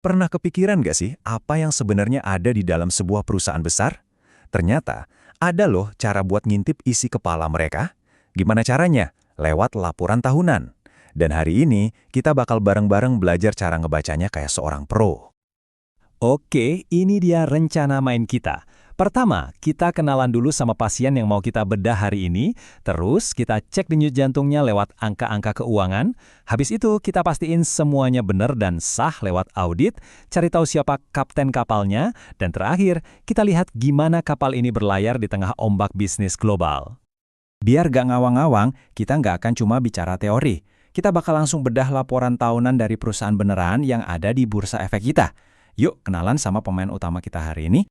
Pernah kepikiran nggak sih apa yang sebenarnya ada di dalam sebuah perusahaan besar? Ternyata, ada loh cara buat ngintip isi kepala mereka. Gimana caranya? Lewat laporan tahunan. Dan hari ini, kita bakal bareng-bareng belajar cara ngebacanya kayak seorang pro. Oke, ini dia rencana main kita. Pertama, kita kenalan dulu sama pasien yang mau kita bedah hari ini. Terus, kita cek denyut jantungnya lewat angka-angka keuangan. Habis itu, kita pastiin semuanya benar dan sah lewat audit. Cari tahu siapa kapten kapalnya. Dan terakhir, kita lihat gimana kapal ini berlayar di tengah ombak bisnis global. Biar gak ngawang-ngawang, kita nggak akan cuma bicara teori. Kita bakal langsung bedah laporan tahunan dari perusahaan beneran yang ada di bursa efek kita. Yuk, kenalan sama pemain utama kita hari ini.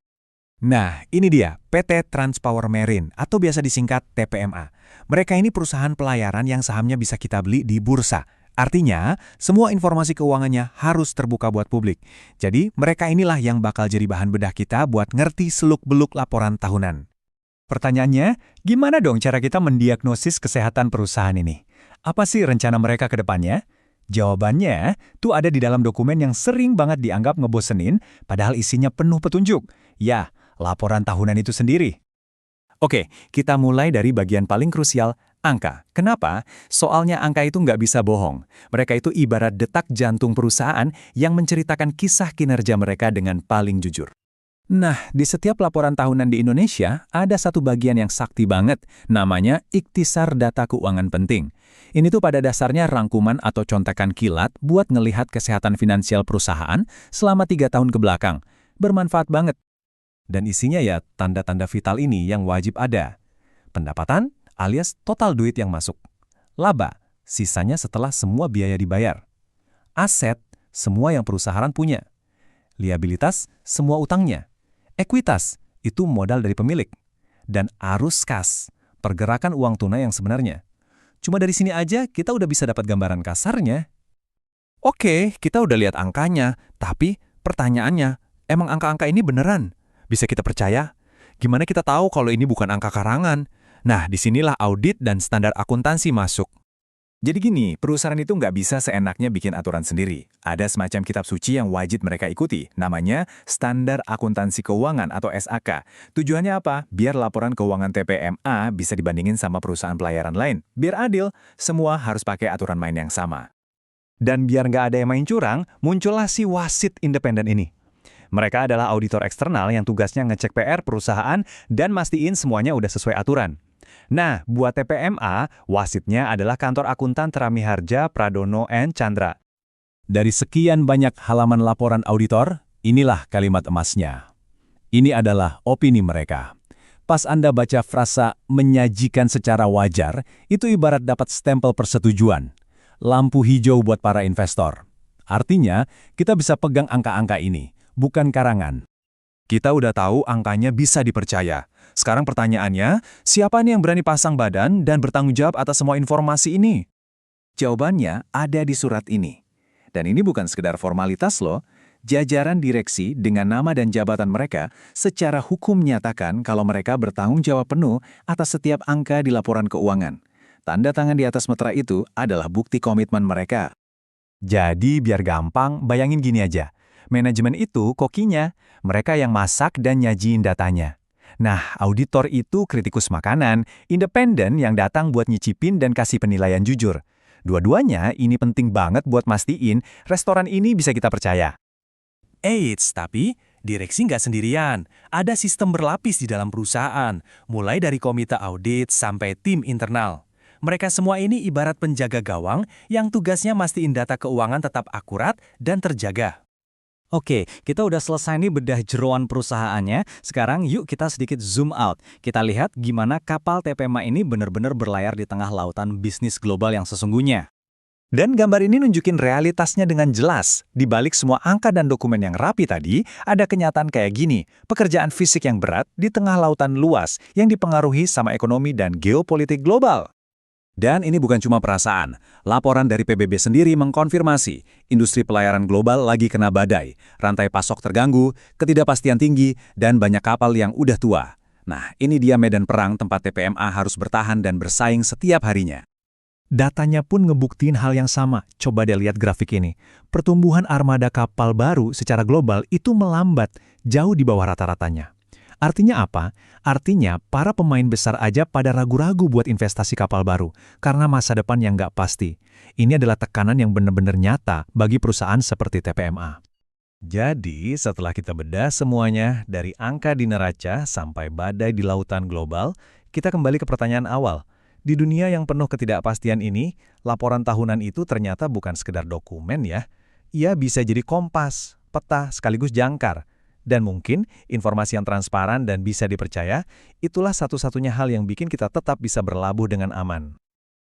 Nah, ini dia PT Transpower Marine atau biasa disingkat TPMA. Mereka ini perusahaan pelayaran yang sahamnya bisa kita beli di bursa. Artinya, semua informasi keuangannya harus terbuka buat publik. Jadi, mereka inilah yang bakal jadi bahan bedah kita buat ngerti seluk-beluk laporan tahunan. Pertanyaannya, gimana dong cara kita mendiagnosis kesehatan perusahaan ini? Apa sih rencana mereka ke depannya? Jawabannya tuh ada di dalam dokumen yang sering banget dianggap ngebosenin, padahal isinya penuh petunjuk. Ya, laporan tahunan itu sendiri. Oke, kita mulai dari bagian paling krusial, angka. Kenapa? Soalnya angka itu nggak bisa bohong. Mereka itu ibarat detak jantung perusahaan yang menceritakan kisah kinerja mereka dengan paling jujur. Nah, di setiap laporan tahunan di Indonesia, ada satu bagian yang sakti banget, namanya Ikhtisar Data Keuangan Penting. Ini tuh pada dasarnya rangkuman atau contekan kilat buat ngelihat kesehatan finansial perusahaan selama 3 tahun ke belakang. Bermanfaat banget. Dan isinya ya tanda-tanda vital ini yang wajib ada. Pendapatan alias total duit yang masuk. Laba, sisanya setelah semua biaya dibayar. Aset, semua yang perusahaan punya. Liabilitas, semua utangnya. Ekuitas, itu modal dari pemilik. Dan arus kas, pergerakan uang tunai yang sebenarnya. Cuma dari sini aja kita udah bisa dapat gambaran kasarnya. Oke, kita udah lihat angkanya, tapi pertanyaannya, emang angka-angka ini beneran? Bisa kita percaya? Gimana kita tahu kalau ini bukan angka karangan? Nah, disinilah audit dan standar akuntansi masuk. Jadi gini, perusahaan itu nggak bisa seenaknya bikin aturan sendiri. Ada semacam kitab suci yang wajib mereka ikuti, namanya Standar Akuntansi Keuangan atau SAK. Tujuannya apa? Biar laporan keuangan TPMA bisa dibandingin sama perusahaan pelayaran lain. Biar adil, semua harus pakai aturan main yang sama. Dan biar nggak ada yang main curang, muncullah si wasit independen ini. Mereka adalah auditor eksternal yang tugasnya ngecek PR perusahaan dan mastiin semuanya udah sesuai aturan. Nah, buat TPMA, wasitnya adalah kantor akuntan Tramiharja Pradono & Chandra. Dari sekian banyak halaman laporan auditor, inilah kalimat emasnya. Ini adalah opini mereka. Pas Anda baca frasa menyajikan secara wajar, itu ibarat dapat stempel persetujuan. Lampu hijau buat para investor. Artinya, kita bisa pegang angka-angka ini, bukan karangan. Kita udah tahu angkanya bisa dipercaya. Sekarang pertanyaannya, siapa nih yang berani pasang badan dan bertanggung jawab atas semua informasi ini? Jawabannya ada di surat ini. Dan ini bukan sekedar formalitas loh. Jajaran direksi dengan nama dan jabatan mereka secara hukum menyatakan kalau mereka bertanggung jawab penuh atas setiap angka di laporan keuangan. Tanda tangan di atas meterai itu adalah bukti komitmen mereka. Jadi biar gampang, bayangin gini aja. Manajemen itu kokinya, mereka yang masak dan nyajiin datanya. Nah, auditor itu kritikus makanan, independen yang datang buat nyicipin dan kasih penilaian jujur. Dua-duanya ini penting banget buat mastiin restoran ini bisa kita percaya. Eits, tapi direksi nggak sendirian. Ada sistem berlapis di dalam perusahaan, mulai dari komite audit sampai tim internal. Mereka semua ini ibarat penjaga gawang yang tugasnya mastiin data keuangan tetap akurat dan terjaga. Oke, kita udah selesai nih bedah jeroan perusahaannya. Sekarang yuk kita sedikit zoom out. Kita lihat gimana kapal TPMA ini benar-benar berlayar di tengah lautan bisnis global yang sesungguhnya. Dan gambar ini nunjukin realitasnya dengan jelas. Di balik semua angka dan dokumen yang rapi tadi, ada kenyataan kayak gini. Pekerjaan fisik yang berat di tengah lautan luas yang dipengaruhi sama ekonomi dan geopolitik global. Dan ini bukan cuma perasaan. Laporan dari PBB sendiri mengkonfirmasi, industri pelayaran global lagi kena badai, rantai pasok terganggu, ketidakpastian tinggi, dan banyak kapal yang udah tua. Nah, ini dia medan perang tempat TPMA harus bertahan dan bersaing setiap harinya. Datanya pun ngebuktiin hal yang sama. Coba deh lihat grafik ini. Pertumbuhan armada kapal baru secara global itu melambat, jauh di bawah rata-ratanya. Artinya apa? Artinya para pemain besar aja pada ragu-ragu buat investasi kapal baru, karena masa depan yang nggak pasti. Ini adalah tekanan yang benar-benar nyata bagi perusahaan seperti TPMA. Jadi, setelah kita bedah semuanya, dari angka di neraca sampai badai di lautan global, kita kembali ke pertanyaan awal. Di dunia yang penuh ketidakpastian ini, laporan tahunan itu ternyata bukan sekedar dokumen ya. Ia bisa jadi kompas, peta, sekaligus jangkar. Dan mungkin informasi yang transparan dan bisa dipercaya, itulah satu-satunya hal yang bikin kita tetap bisa berlabuh dengan aman.